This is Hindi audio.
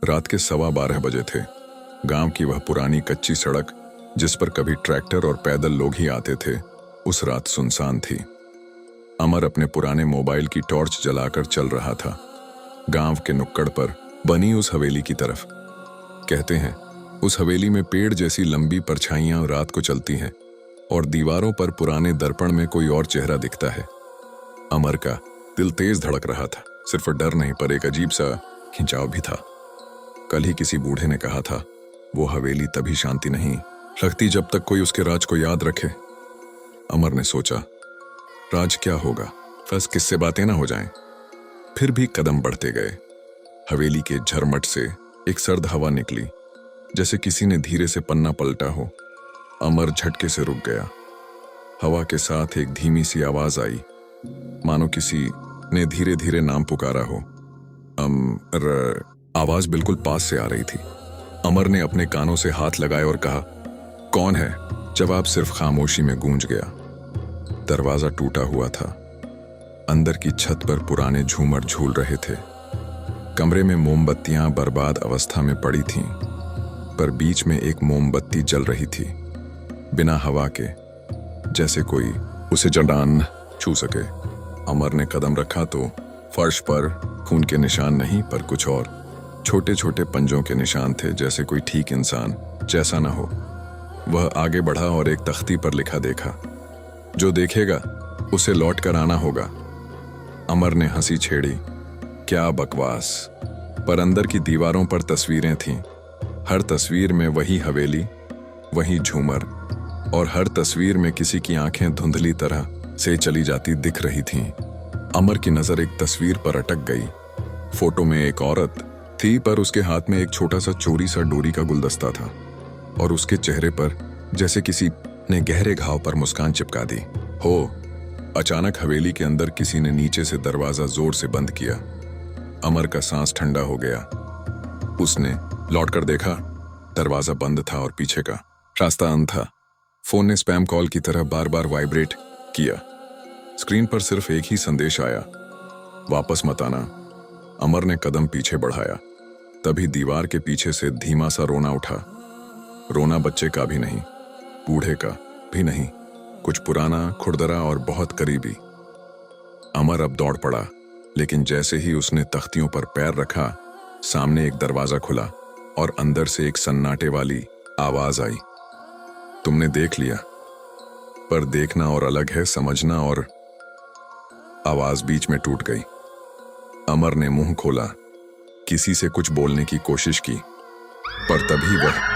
रात के 12:15 बजे थे। गांव की वह पुरानी कच्ची सड़क जिस पर कभी ट्रैक्टर और पैदल लोग ही आते थे, उस रात सुनसान थी। अमर अपने पुराने मोबाइल की टॉर्च जलाकर चल रहा था, गांव के नुक्कड़ पर बनी उस हवेली की तरफ। कहते हैं उस हवेली में पेड़ जैसी लंबी परछाइयां रात को चलती हैं और दीवारों पर पुराने दर्पण में कोई और चेहरा दिखता है। अमर का दिल तेज धड़क रहा था, सिर्फ डर नहीं पर एक अजीब सा खिंचाव भी था। कल ही किसी बूढ़े ने कहा था, वो हवेली तभी शांति नहीं लगती जब तक कोई उसके राज को याद रखे। अमर ने सोचा, राज क्या होगा, बस किससे बातें ना हो जाएं। फिर भी कदम बढ़ते गए। हवेली के झरमट से एक सर्द हवा निकली, जैसे किसी ने धीरे से पन्ना पलटा हो। अमर झटके से रुक गया। हवा के साथ एक धीमी सी आवाज आई, मानो किसी ने धीरे धीरे नाम पुकारा हो। अमर। आवाज बिल्कुल पास से आ रही थी। अमर ने अपने कानों से हाथ लगाए और कहा, कौन है? जवाब सिर्फ खामोशी में गूंज गया। दरवाजा टूटा हुआ था। अंदर की छत पर पुराने झूमर झूल रहे थे। कमरे में मोमबत्तियां बर्बाद अवस्था में पड़ी थीं, पर बीच में एक मोमबत्ती जल रही थी, बिना हवा के, जैसे कोई उसे जलान छू सके। अमर ने कदम रखा तो फर्श पर खून के निशान नहीं, पर कुछ और, छोटे छोटे पंजों के निशान थे, जैसे कोई ठीक इंसान जैसा ना हो। वह आगे बढ़ा और एक तख्ती पर लिखा देखा, जो देखेगा उसे लौट कर आना होगा। अमर ने हंसी छेड़ी, क्या बकवास। पर अंदर की दीवारों पर तस्वीरें थीं। हर तस्वीर में वही हवेली, वही झूमर, और हर तस्वीर में किसी की आंखें धुंधली तरह से चली जाती दिख रही थीं। अमर की नजर एक तस्वीर पर अटक गई। फोटो में एक औरत थी, पर उसके हाथ में एक छोटा सा चोरी सा डोरी का गुलदस्ता था, और उसके चेहरे पर जैसे किसी ने गहरे घाव पर मुस्कान चिपका दी हो। अचानक हवेली के अंदर किसी ने नीचे से दरवाजा जोर से बंद किया। अमर का सांस ठंडा हो गया। उसने लौटकर देखा, दरवाजा बंद था और पीछे का रास्ता अंध था। फोन ने स्पैम कॉल की तरह बार बार वाइब्रेट किया। स्क्रीन पर सिर्फ एक ही संदेश आया, वापस मत आना। अमर ने कदम पीछे बढ़ाया। तभी दीवार के पीछे से धीमा सा रोना उठा। रोना बच्चे का भी नहीं, बूढ़े का भी नहीं, कुछ पुराना, खुरदरा और बहुत करीबी। अमर अब दौड़ पड़ा, लेकिन जैसे ही उसने तख्तियों पर पैर रखा, सामने एक दरवाजा खुला और अंदर से एक सन्नाटे वाली आवाज आई, तुमने देख लिया, पर देखना और अलग है समझना। और आवाज बीच में टूट गई। अमर ने मुंह खोला, किसी से कुछ बोलने की कोशिश की, पर तभी वह